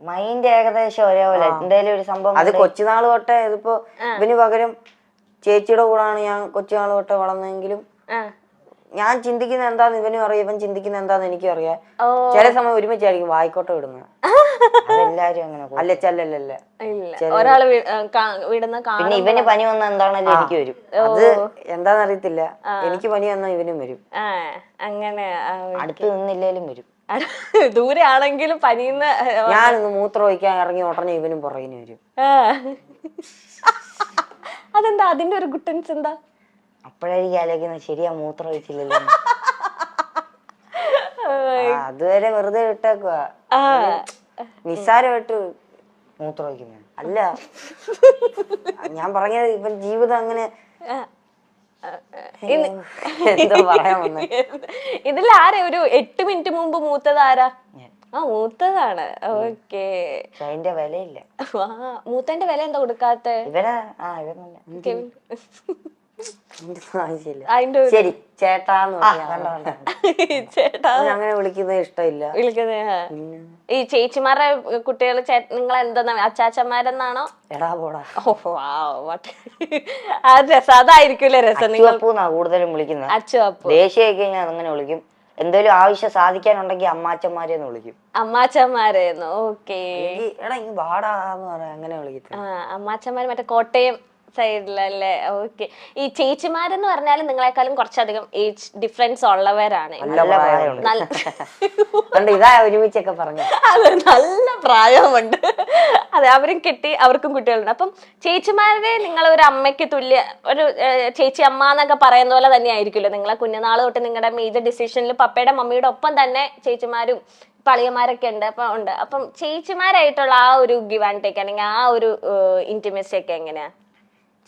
Mind ഏകദേശം ഒരേപോലെ എന്തായാലും ഒരു സംഭവം. അത് കൊച്ചുനാള് തൊട്ടേ ഇതിപ്പോ ഇവന് പകരം ചേച്ചിയുടെ കൂടാണ് ഞാൻ കൊച്ചുനാള് തൊട്ടേ വളർന്നെങ്കിലും ഞാൻ ചിന്തിക്കുന്ന എന്താന്ന് ഇവനും അറിയാം, ഇവൻ ചിന്തിക്കുന്ന എന്താന്ന് എനിക്കും അറിയാം. ചില സമയം ഒരുമിച്ചായിരിക്കും വായിക്കോട്ടെ വിടുന്നത്. അതെല്ലാരും അങ്ങനെ. അല്ലച്ചല്ലല്ല ഒരാള് വിടുന്ന. പിന്നെ ഇവന് പനി വന്ന എന്താണല്ലോ എനിക്ക് വരും. അത് എന്താന്നറിയത്തില്ല, എനിക്ക് പനി വന്നാൽ ഇവനും വരും. അങ്ങനെ അടുത്ത് നിന്നില്ലേലും വരും. ദൂരെ ആണെങ്കിലും പനിന്ന്. ഞാനൊന്ന് മൂത്രം ഒഴിക്കാൻ ഇറങ്ങി ഉടനെ ഇവനും പുറകിന് വരും. അതെന്താ അതിന്റെ ഒരു ഗുട്ടൻസ് എന്താ? അപ്പോഴായിരിക്കും ആലോചിക്കുന്നത് ശരിയാ മൂത്രം ഒഴിച്ചില്ലല്ലോ. അതുവരെ വെറുതെ വിട്ടേക്കുവാ, നിസ്സാരമായിട്ട് മൂത്രം ഒഴിക്കുന്നത് അല്ല. ഞാൻ പറഞ്ഞത് ഇവൻ ജീവിതം അങ്ങനെ എന്തോ പറയാൻ വന്ന. ഇതിൽ ആരാ ഒരു 8 മിനിറ്റ് മുമ്പ് മൂത്തത് ആരാ? മൂത്തതാണ്. ഓക്കേ. അതിന്റെ വിലയില്ല. മൂത്തന്റെ വില എന്താ കൊടുക്കാത്ത? ഇവനാ ശരി ചേട്ടാന്ന് ചേട്ടാ അങ്ങനെ വിളിക്കുന്നത് ഇഷ്ടമില്ല. ഈ ചേച്ചിമാരുടെ കുട്ടികൾ നിങ്ങൾ എന്താ അച്ചാച്ചന്മാരെന്നാണോ? എടാ പോടാ. അതായിരിക്കൂല്ലേ രസം. നിങ്ങൾ കൂടുതലും വിളിക്കുന്നത്. അച്ചു അപ്പു. ദേശീയൊക്കെ കഴിഞ്ഞാൽ അങ്ങനെ വിളിക്കും. എന്തെങ്കിലും ആവശ്യം സാധിക്കാനുണ്ടെങ്കിൽ അമ്മാച്ചന്മാരെന്ന് വിളിക്കും. അമ്മാച്ചന്മാരെന്ന്. ഓക്കേ. എടാ ഈ വാടാന്ന് പറയാ അങ്ങനെ വിളിക്കും. അമ്മാച്ചന്മാര് മറ്റേ കോട്ടയം സൈഡിലല്ലേ? ഓക്കെ. ഈ ചേച്ചിമാരെന്ന് പറഞ്ഞാൽ നിങ്ങളെക്കാളും കുറച്ചധികം ഏജ് ഡിഫറൻസ് ഉള്ളവരാണ്. ഇതാ ഒരുമിച്ചൊക്കെ പറഞ്ഞു. അതെ, നല്ല പ്രായമുണ്ട്. അതെ, അവരും കെട്ടി അവർക്കും കുട്ടികളുണ്ട്. അപ്പം ചേച്ചിമാരെ നിങ്ങൾ ഒരു അമ്മയ്ക്ക് തുല്യ ഒരു ചേച്ചി അമ്മ എന്നൊക്കെ പറയുന്ന പോലെ തന്നെ ആയിരിക്കുമല്ലോ നിങ്ങളെ കുഞ്ഞുനാൾ തൊട്ട് നിങ്ങളുടെ മേജർ ഡിസിഷനിൽ പപ്പയുടെ മമ്മിയുടെ ഒപ്പം തന്നെ ചേച്ചിമാരും പളിയന്മാരൊക്കെ ഉണ്ട്. അപ്പം ചേച്ചിമാരായിട്ടുള്ള ആ ഒരു ഗിവ് ആൻഡ് ടേക്ക് അല്ലെങ്കിൽ ആ ഒരു ഇന്റിമസി ഒക്കെ എങ്ങനെയാ?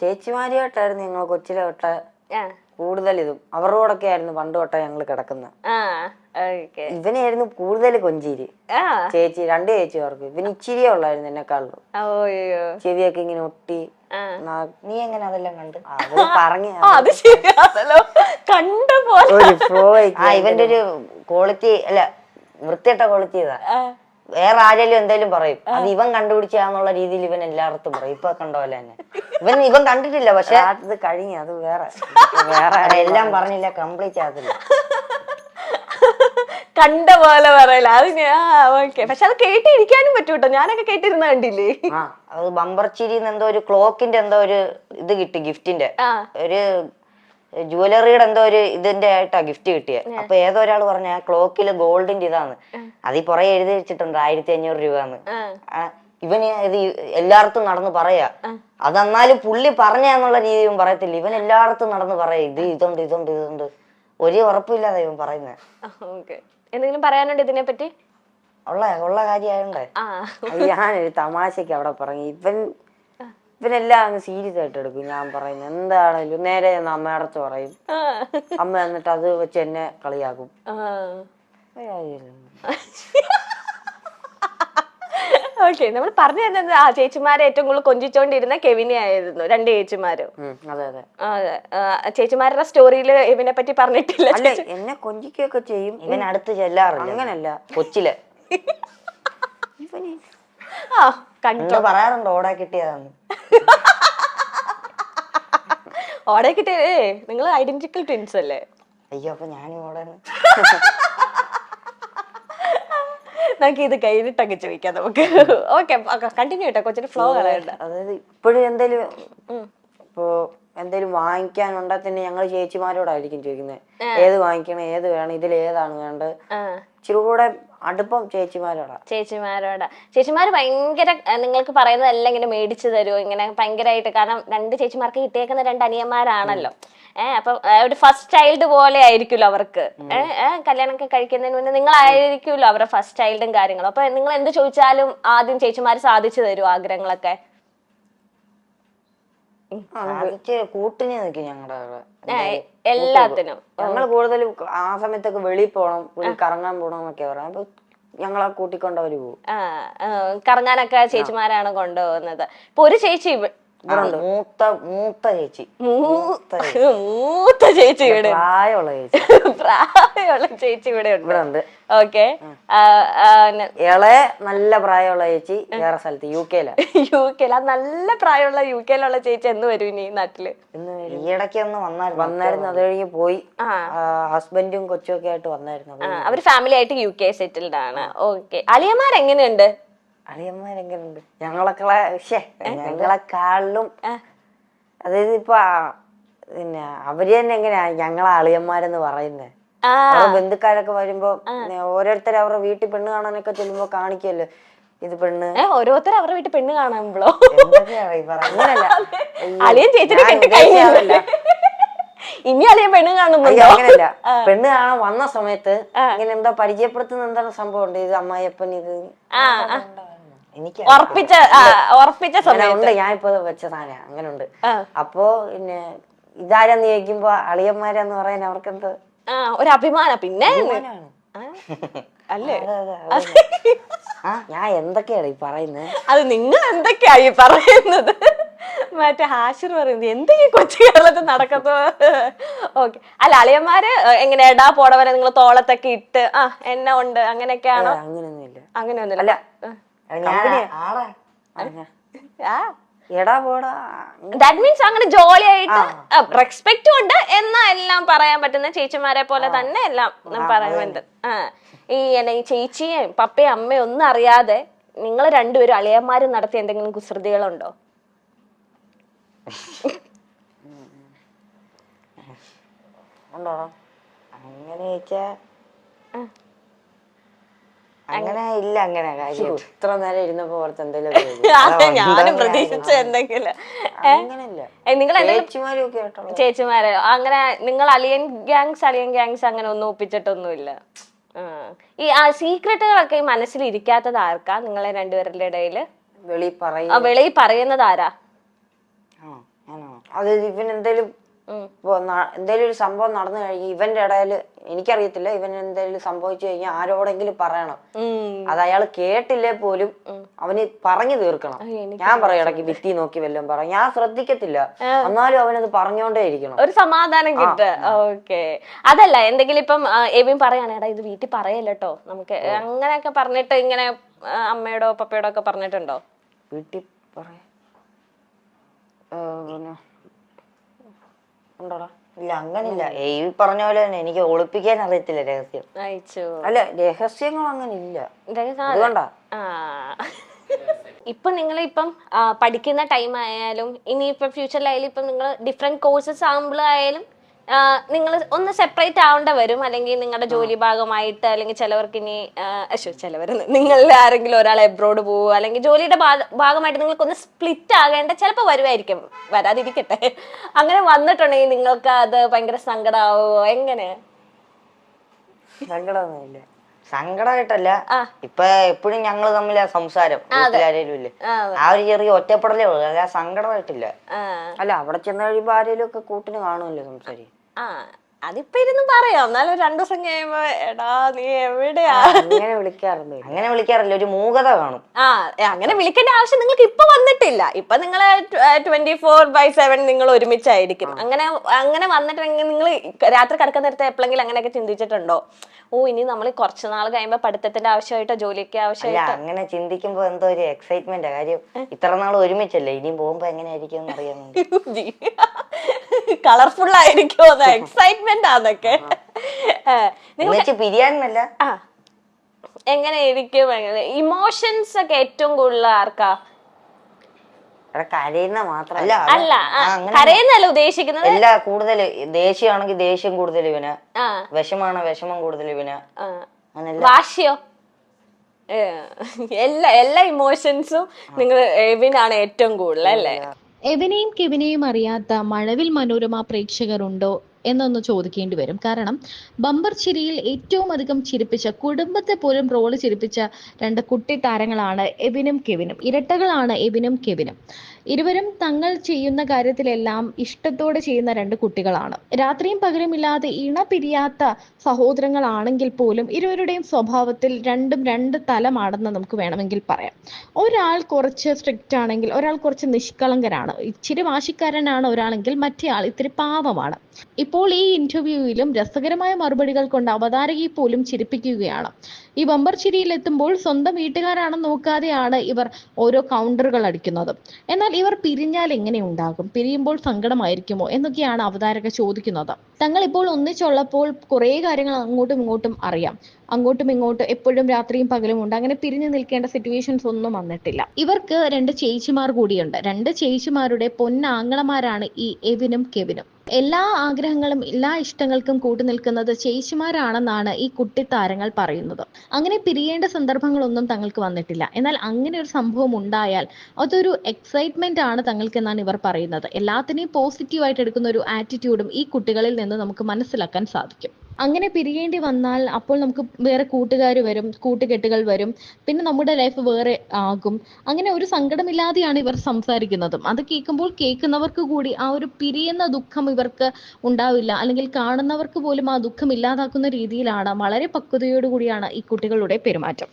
ചേച്ചിമാരുമായിട്ടായിരുന്നു ഞങ്ങൾ കൊച്ചിലെ തൊട്ട് കൂടുതൽ ഇതും അവരുടെ കൂടെ ആയിരുന്നു പണ്ട് തൊട്ടേ ഞങ്ങൾ കിടക്കുന്നത്. ഇവനായിരുന്നു കൂടുതൽ കൊഞ്ചിരി. രണ്ട് ചേച്ചിമാർക്ക് ഇവന് ഇച്ചിരിയേ ഉള്ളായിരുന്നു എന്നെക്കാളും. ചെവിയൊക്കെ ഇങ്ങനെ ഒട്ടി. നീ എങ്ങനെ അതെല്ലാം കണ്ട്? പറഞ്ഞു ഇവന്റെ ഒരു ക്വാളിറ്റി അല്ല, വൃത്തിയിട്ട ക്വാളിറ്റി ഇതാ. വേറെ ആരെങ്കിലും എന്തായാലും പറയും അത് ഇവൻ കണ്ടുപിടിച്ചാന്നുള്ള രീതിയിൽ ഇവൻ എല്ലായിടത്തും പറയും. ഇപ്പൊ കണ്ട പോലെ തന്നെ ഇവൻ കണ്ടിട്ടില്ല, പക്ഷെ അത് കഴിഞ്ഞു. അത് വേറെ എല്ലാം പറഞ്ഞില്ല, കംപ്ലീറ്റ് ആകത്തില്ല. കണ്ട പോലെ പറയല അത്. ഓക്കെ. പക്ഷെ അത് കേട്ടിരിക്കാനും പറ്റൂട്ടോ. ഞാനൊക്കെ കേട്ടിരുന്ന കണ്ടില്ലേ? അത് ബമ്പർ ചിരി എന്തോ ഒരു ക്ലോക്കിന്റെ എന്തോ ഒരു ഇത് കിട്ടി, ഗിഫ്റ്റിന്റെ ഒരു ജുവലറിയുടെ എന്തോ ഒരു ഇതിന്റെ ആയിട്ടാ ഗിഫ്റ്റ് കിട്ടിയത്. അപ്പൊ ഏതോ ഒരാൾ പറഞ്ഞ ക്ലോക്കില് ഗോൾഡിന്റെ ഇതാണ്, അതീ പുറകെ എഴുതി വെച്ചിട്ടുണ്ട് 1500 രൂപന്ന്. ഇവന് ഇത് എല്ലായിടത്തും നടന്ന് പറയാ. അതെന്നാലും പുള്ളി പറഞ്ഞെന്നുള്ള രീതിയും പറയത്തില്ല, ഇവൻ എല്ലായിടത്തും നടന്ന് പറയാ ഇതുണ്ട്. ഒരു ഉറപ്പില്ലാതെ ഇവൻ പറയുന്നത്. എന്തെങ്കിലും പറയാനുണ്ട് ഇതിനെ പറ്റി? ഉള്ള കാര്യമായോണ്ടേ ഞാനൊരു തമാശക്ക് അവിടെ പറഞ്ഞു. ഇവനെല്ലാം അങ്ങ് സീരിയസ് ആയിട്ട് എടുക്കും. ഞാൻ പറയുന്നത് എന്താണെങ്കിലും നേരെ അമ്മയുടെ അടുത്ത് പറയും. അമ്മ എന്നിട്ട് അത് വെച്ച് എന്നെ കളിയാക്കും. ഓക്കെ. നമ്മൾ പറഞ്ഞു തന്നത് ചേച്ചിമാരെ ഏറ്റവും കൂടുതൽ കൊഞ്ചിച്ചോണ്ടിരുന്ന കെവിനെ ആയിരുന്നു. 2 ചേച്ചിമാരും. അതെ. ചേച്ചിമാരുടെ സ്റ്റോറിയിൽ ഇവനെ പറ്റി പറഞ്ഞിട്ടില്ല. എന്നെ കൊഞ്ചിക്കൊക്കെ ചെയ്യും. ഇവൻ അടുത്ത് ചെല്ലാറില്ല. അങ്ങനല്ല, കൊച്ചിലെ കണ്ടോ പറയാറുണ്ട് ഓടാ കിട്ടിയതാന്ന്. ഓടെ കിട്ടിയേ നിങ്ങൾ ഐഡന്റിക്കൽ ട്വിൻസ് അല്ലേ? അയ്യോ, അപ്പൊ ഞാനും ഓടാണ്. നമുക്ക് ഇത് കഴിഞ്ഞിട്ടൊക്കെ ചോദിക്കാം നമുക്ക്. ഓക്കെ, കണ്ടിന്യൂ ചെയ്യട്ടെ, കൊച്ചിന് ഫ്ലോ കളയണ്ട. അതായത് ഇപ്പോഴും എന്തേലും വാങ്ങിക്കാനുണ്ടാ തന്നെ ഞങ്ങൾ ചേച്ചിമാരോടായിരിക്കും ചോദിക്കുന്നത്, ഏത് വാങ്ങിക്കണം, ഏത് വേണം, ഇതിൽ ഏതാണ് വേണ്ടത്. ഇച്ചിരി കൂടെ അടുപ്പം ചേച്ചിമാര് ഭയങ്കര നിങ്ങൾക്ക് പറയുന്നതെല്ലാം ഇങ്ങനെ മേടിച്ചു തരുമോ ഇങ്ങനെ ഭയങ്കരമായിട്ട്? കാരണം 2 ചേച്ചിമാർക്ക് കിട്ടിയേക്കുന്ന 2 അനിയന്മാരാണല്ലോ. അപ്പൊ ഒരു ഫസ്റ്റ് ചൈൽഡ് പോലെ ആയിരിക്കുമല്ലോ അവർക്ക്. കല്യാണമൊക്കെ കഴിക്കുന്നതിന് മുന്നേ നിങ്ങളായിരിക്കുമല്ലോ അവരുടെ ഫസ്റ്റ് ചൈൽഡും കാര്യങ്ങളും. അപ്പൊ നിങ്ങൾ എന്ത് ചോദിച്ചാലും ആദ്യം ചേച്ചിമാര് സാധിച്ചു തരും ആഗ്രഹങ്ങളൊക്കെ? കൂട്ടിന് നിൽക്കും ഞങ്ങളുടെ എല്ലാത്തിനും. ഞങ്ങൾ കൂടുതലും ആ സമയത്തൊക്കെ വെളിയിൽ പോണം, കറങ്ങാൻ പോണം എന്നൊക്കെ പറയാം. അപ്പൊ ഞങ്ങളെ കൂട്ടിക്കൊണ്ടവര് പോകും. കറങ്ങാനൊക്കെ ചേച്ചിമാരാണ് കൊണ്ടുപോകുന്നത്. ഇപ്പൊ ഒരു ചേച്ചി മൂത്ത ചേച്ചി മൂത്ത ചേച്ചി ഇവിടെ പ്രായമുള്ള ചേച്ചി പ്രായമുള്ള ചേച്ചി ഇവിടെ ഉണ്ട്. ഓക്കെ. ഇളയ നല്ല പ്രായമുള്ള ചേച്ചി വേറെ സ്ഥലത്ത് UK-ലാ. നല്ല പ്രായമുള്ള UK-ലുള്ള ചേച്ചി എന്ന് വരും ഇനി നാട്ടില്? ഈയിടയ്ക്ക് ഒന്ന് വന്നായിരുന്നു. അത് കഴിഞ്ഞ് പോയി. ഹസ്ബൻഡും കൊച്ചും ഒക്കെ ആയിട്ട് വന്നായിരുന്നു. അവര് ഫാമിലി ആയിട്ട് UK സെറ്റിൽഡ് ആണ്. ഓക്കെ. അളിയന്മാരെങ്ങനെയുണ്ട്? അളിയന്മാരെങ്ങനെയുണ്ട്? ഞങ്ങളെക്കാളിലും അതായത് ഇപ്പൊ പിന്നെ അവര് തന്നെ എങ്ങനെയാ ഞങ്ങളെ അളിയന്മാരെന്ന് പറയുന്നത്? ബന്ധുക്കാരൊക്കെ വരുമ്പോ ഓരോരുത്തർ അവരുടെ വീട്ടിൽ പെണ്ണ് കാണാനൊക്കെ ചെല്ലുമ്പോ കാണിക്കല്ലോ ഇത് പെണ്ണ്. ഓരോരുത്തർ അവരുടെ വീട്ടിൽ പെണ്ണ് കാണുമ്പോഴോ അങ്ങനല്ല, അളിയൻ ചേച്ചിനെ കെട്ടി കഴിഞ്ഞല്ല ഇനി അളിയൻ പെണ്ണ് കാണുന്നുണ്ടോ? അങ്ങനല്ല, പെണ്ണ് കാണാൻ വന്ന സമയത്ത് ഇങ്ങനെ എന്താ പരിചയപ്പെടുത്തുന്ന എന്താണ് സംഭവം ഉണ്ട്. ഇത് അമ്മായിയപ്പൻ ഇത് എനിക്ക് ഉറപ്പിച്ച സമയമുണ്ട്. ഞാൻ ഇപ്പൊ വെച്ച സാധനം അങ്ങനെ ഉണ്ട്. അപ്പൊ പിന്നെ ഇതാരെന്ന് ചോദിക്കുമ്പോ അളിയന്മാരെന്ന് പറയാൻ അവർക്കെന്തോ ഒരു അഭിമാനം. പിന്നെ അല്ലേ ഞാൻ എന്തൊക്കെയാണ് ഈ പറയുന്നത്? അത് നിങ്ങൾ എന്തൊക്കെയായി പറയുന്നത്? മറ്റേ ഹാഷിർ പറയുന്നത് എന്തെങ്കിലും കൊച്ചു കേരളത്തിൽ നടക്കത്തോ? ഓക്കെ. അല്ല, അളിയന്മാര് എങ്ങനെ എടാ പോടവരെ നിങ്ങൾ തോളത്തൊക്കെ ഇട്ട് എന്നെ ഉണ്ട് അങ്ങനെയൊക്കെയാണോ? അങ്ങനെയൊന്നുമില്ല. ദാറ്റ് മീൻസ് അങ്ങനെ ജോളി ആയിട്ട് റെസ്പെക്റ്റും ഉണ്ട് എന്നാ എല്ലാം പറയാൻ പറ്റുന്ന ചേച്ചിമാരെ പോലെ തന്നെ എല്ലാം പറയാൻ പറ്റും. ഈ ചേച്ചിയും പപ്പയും അമ്മയും ഒന്നും അറിയാതെ നിങ്ങൾ രണ്ടുപേരും അളിയന്മാരും നടത്തിയ എന്തെങ്കിലും കുസൃതികളുണ്ടോ? അങ്ങനെ ഇല്ല. അങ്ങനെ കാര്യം ഇത്ര നേരം ഇരുന്നപ്പോ ഓർത്ത് എന്തെങ്കിലും ഞാനും പ്രതീക്ഷിച്ച എന്തെങ്കിലും. ചേച്ചിമാരെ അങ്ങനെ നിങ്ങൾ അളിയൻ ഗ്യാങ്സ് അങ്ങനെ ഒന്നും ഒപ്പിച്ചിട്ടൊന്നുമില്ല. ഈ സീക്രട്ടുകളൊക്കെ ഈ മനസ്സിൽ ഇരിക്കാത്തത് ആർക്കാ നിങ്ങളെ രണ്ടുപേരുടെ ഇടയില്? വെളി പറയുന്നത് ആരാ? അത് ഇവൻ എന്തേലും ഒരു സംഭവം നടന്നു കഴിഞ്ഞ് ഇവന്റെ ഇടയിൽ എനിക്കറിയത്തില്ല, ഇവൻ എന്തെങ്കിലും സംഭവിച്ചു കഴിഞ്ഞാൽ ആരോടെങ്കിലും പറയണം. അത് അയാൾ കേട്ടില്ലേ പോലും അവന് പറഞ്ഞു തീർക്കണം. ഞാൻ പറയും ഇടയ്ക്ക് ഭിത്തി നോക്കി വല്ലതും പറയും, ഞാൻ ശ്രദ്ധിക്കത്തില്ല, എന്നാലും അവനത് പറഞ്ഞോണ്ടേ ഇരിക്കണം, ഒരു സമാധാനം കിട്ടുക. ഓക്കെ. അതല്ല, എന്തെങ്കിലും ഇപ്പം എവിൻ പറയാണേടാ ഇത് വീട്ടിൽ പറയല്ലോ നമുക്ക് അങ്ങനെയൊക്കെ പറഞ്ഞിട്ട് ഇങ്ങനെ അമ്മയോടോ പപ്പയോടോ ഒക്കെ പറഞ്ഞിട്ടുണ്ടോ? വീട്ടിൽ പറയാ ഉണ്ടോടാ? ഇല്ല, അങ്ങനില്ല. ഈ പറഞ്ഞ പോലെ തന്നെ എനിക്ക് ഒളിപ്പിക്കാൻ അറിയത്തില്ല രഹസ്യം. അല്ല, രഹസ്യങ്ങൾ അങ്ങനെ ഇല്ല. അതുകൊണ്ടാ ഇപ്പൊ നിങ്ങൾ ഇപ്പം പഠിക്കുന്ന ടൈം ആയാലും ഇനിയിപ്പം ഫ്യൂച്ചറിലായാലും ഇപ്പം നിങ്ങൾ ഡിഫറെന്റ് കോഴ്സസ് ആകുമ്പോഴായാലും നിങ്ങൾ ഒന്ന് സെപ്പറേറ്റ് ആവേണ്ട വരും. അല്ലെങ്കിൽ നിങ്ങളുടെ ജോലി ഭാഗമായിട്ട്, അല്ലെങ്കിൽ ചിലവർക്ക് ഇനി ചിലവർ നിങ്ങളിൽ ആരെങ്കിലും ഒരാൾ എബ്രോഡ് പോവുക, അല്ലെങ്കിൽ ജോലിയുടെ ഭാഗമായിട്ട് നിങ്ങൾക്കൊന്ന് സ്പ്ലിറ്റ് ആകേണ്ട ചിലപ്പോൾ വരുമായിരിക്കും, വരാതിരിക്കട്ടെ. അങ്ങനെ വന്നിട്ടുണ്ടെങ്കിൽ നിങ്ങൾക്ക് അത് ഭയങ്കര സങ്കടമാവോ? എങ്ങനെ? സങ്കടമൊന്നുമില്ല. സങ്കടമായിട്ടല്ല, ഇപ്പൊ എപ്പോഴും ഞങ്ങള് തമ്മിൽ സംസാരം ആരേലും ഇല്ലേ, ആ ഒരു ചെറിയ ഒറ്റപ്പെടലേ ഉള്ളു, അല്ല സങ്കടമായിട്ടില്ല. അല്ല, അവിടെ ചെന്ന് കഴിയുമ്പോ ആരേലും ഒക്കെ കൂട്ടിന് കാണുമല്ലോ സംസാരിക്കും. അതിപ്പോ ഇരുന്ന് പറയാം, എന്നാലും 2 ദിവസം കഴിയുമ്പോ എടാ നീ എവിടെയാ അങ്ങനെ വിളിക്കാറില്ല, ഒരു മൂകത കാണും. അങ്ങനെ വിളിക്കേണ്ട ആവശ്യം നിങ്ങൾക്ക് ഇപ്പൊ വന്നിട്ടില്ല. ഇപ്പൊ നിങ്ങൾ 24/7 നിങ്ങൾ ഒരുമിച്ചായിരിക്കും. അങ്ങനെ വന്നിട്ടുണ്ടെങ്കിൽ നിങ്ങൾ രാത്രി കിടക്കുന്ന നേരത്തെ എപ്പോഴെങ്കിലും അങ്ങനെയൊക്കെ ചിന്തിച്ചിട്ടുണ്ടോ? ഇനി നമ്മൾ കുറച്ചു നാൾ കഴിയുമ്പോ പഠിത്തത്തിന്റെ ആവശ്യമായിട്ടോ ജോലിയൊക്കെ ആവശ്യമായിട്ടോ? അങ്ങനെ ചിന്തിക്കുമ്പോ എന്തോ ഒരു എക്സൈറ്റ്മെന്റ്. കാര്യം ഇത്ര നാൾ ഒരുമിച്ചല്ലേ, ഇനിയും പോകുമ്പോ എങ്ങനെയായിരിക്കും എന്ന് അറിയാൻ കളർഫുൾ ആയിരിക്കും, എക്സൈറ്റ്മെന്റ് ആന്നൊക്കെ. പിരിയാനല്ല, എങ്ങനെ ഇരിക്കും? ഇമോഷൻസ് ഒക്കെ ഏറ്റവും കൂടുതൽ ആർക്കാ? കരയുന്ന മാത്രല്ല, അല്ല കരയുന്നല്ല ഉദ്ദേശിക്കുന്നത്. എല്ലാ കൂടുതൽ ദേഷ്യമാണെങ്കിൽ ദേഷ്യം കൂടുതൽ ഇവന്, വിഷമാണ് വിഷമം കൂടുതൽ ഇവന്, വാശിയോ? എല്ലാ ഇമോഷൻസും നിങ്ങൾ എവിനാണ് ഏറ്റവും കൂടുതൽ അല്ലേ? എവനെയും കെവിനെയും അറിയാത്ത മഴവിൽ മനോരമ പ്രേക്ഷകർ ഉണ്ടോ എന്നൊന്ന് ചോദിക്കേണ്ടി വരും. കാരണം ബമ്പർ ചിരിയിൽ ഏറ്റവും അധികം ചിരിപ്പിച്ച, കുടുംബത്തെ പോലും റോള് ചിരിപ്പിച്ച രണ്ട് കുട്ടി താരങ്ങളാണ് എബിനും കെവിനും. ഇരട്ടകളാണ് എബിനും കെവിനും. ഇരുവരും തങ്ങൾ ചെയ്യുന്ന കാര്യത്തിലെല്ലാം ഇഷ്ടത്തോടെ ചെയ്യുന്ന രണ്ട് കുട്ടികളാണ്. രാത്രിയും പകലുമില്ലാതെ ഇണ പിരിയാത്ത സഹോദരങ്ങളാണെങ്കിൽ പോലും ഇരുവരുടെയും സ്വഭാവത്തിൽ രണ്ടും രണ്ട് തലമാണെന്ന് നമുക്ക് വേണമെങ്കിൽ പറയാം. ഒരാൾ കുറച്ച് സ്ട്രിക്റ്റ് ആണെങ്കിൽ ഒരാൾ കുറച്ച് നിഷ്കളങ്കരാണ്. ഇച്ചിരി വാശിക്കാരനാണ് ഒരാളെങ്കിൽ മറ്റേ ആൾ ഇത്തിരി പാവമാണ്. ഇപ്പോൾ ഈ ഇന്റർവ്യൂവിലും രസകരമായ മറുപടികൾ കൊണ്ട് അവതാരകയെ പോലും ചിരിപ്പിക്കുകയാണ്. ഈ ബമ്പർ ചിരിയിൽ എത്തുമ്പോൾ സ്വന്തം വീട്ടുകാരാണെന്ന് നോക്കാതെയാണ് ഇവർ ഓരോ കൗണ്ടറുകൾ അടിക്കുന്നത്. എന്നാൽ ഇവർ പിരിഞ്ഞാൽ എങ്ങനെ ഉണ്ടാകും, പിരിയുമ്പോൾ സങ്കടമായിരിക്കുമോ എന്നൊക്കെയാണ് അവതാരക ചോദിക്കുന്നത്. തങ്ങൾ ഇപ്പോൾ ഒന്നിച്ചുള്ളപ്പോൾ കുറേ കാര്യങ്ങൾ അങ്ങോട്ടും ഇങ്ങോട്ടും അറിയാം. അങ്ങോട്ടും ഇങ്ങോട്ടും എപ്പോഴും രാത്രിയും പകലും ഉണ്ട്. അങ്ങനെ പിരിഞ്ഞു നിൽക്കേണ്ട സിറ്റുവേഷൻസ് ഒന്നും വന്നിട്ടില്ല. ഇവർക്ക് രണ്ട് ചേച്ചിമാർ കൂടിയുണ്ട്. രണ്ട് ചേച്ചിമാരുടെ പൊന്നാങ്ങളമാരാണ് ഈ എവിനും കെവിനും. എല്ലാ ആഗ്രഹങ്ങളും എല്ലാ ഇഷ്ടങ്ങൾക്കും കൂട്ടുനിൽക്കുന്നത് ചേച്ചിമാരാണെന്നാണ് ഈ കുട്ടിത്താരങ്ങൾ പറയുന്നത്. അങ്ങനെ പിരിയേണ്ട സന്ദർഭങ്ങളൊന്നും തങ്ങൾക്ക് വന്നിട്ടില്ല. എന്നാൽ അങ്ങനെ ഒരു സംഭവം ഉണ്ടായാൽ അതൊരു എക്സൈറ്റ്മെന്റ് ആണ് തങ്ങൾക്കെന്നാണ് ഇവർ പറയുന്നത്. എല്ലാത്തിനെയും പോസിറ്റീവായിട്ട് എടുക്കുന്ന ഒരു ആറ്റിറ്റ്യൂഡും ഈ കുട്ടികളിൽ നിന്ന് നമുക്ക് മനസ്സിലാക്കാൻ സാധിക്കും. അങ്ങനെ പിരിയേണ്ടി വന്നാൽ അപ്പോൾ നമുക്ക് വേറെ കൂട്ടുകാർ വരും, കൂട്ടുകെട്ടുകൾ വരും, പിന്നെ നമ്മുടെ ലൈഫ് വേറെ ആകും. അങ്ങനെ ഒരു സങ്കടമില്ലാതെയാണ് ഇവർ സംസാരിക്കുന്നതും. അത് കേൾക്കുമ്പോൾ കേൾക്കുന്നവർക്ക് കൂടി ആ ഒരു പിരിയുന്ന ദുഃഖം ഇവർക്ക് ഉണ്ടാവില്ല, അല്ലെങ്കിൽ കാണുന്നവർക്ക് പോലും ആ ദുഃഖം ഇല്ലാതാക്കുന്ന രീതിയിലാണ്, വളരെ പക്വതയോടുകൂടിയാണ് ഈ കുട്ടികളുടെ പെരുമാറ്റം.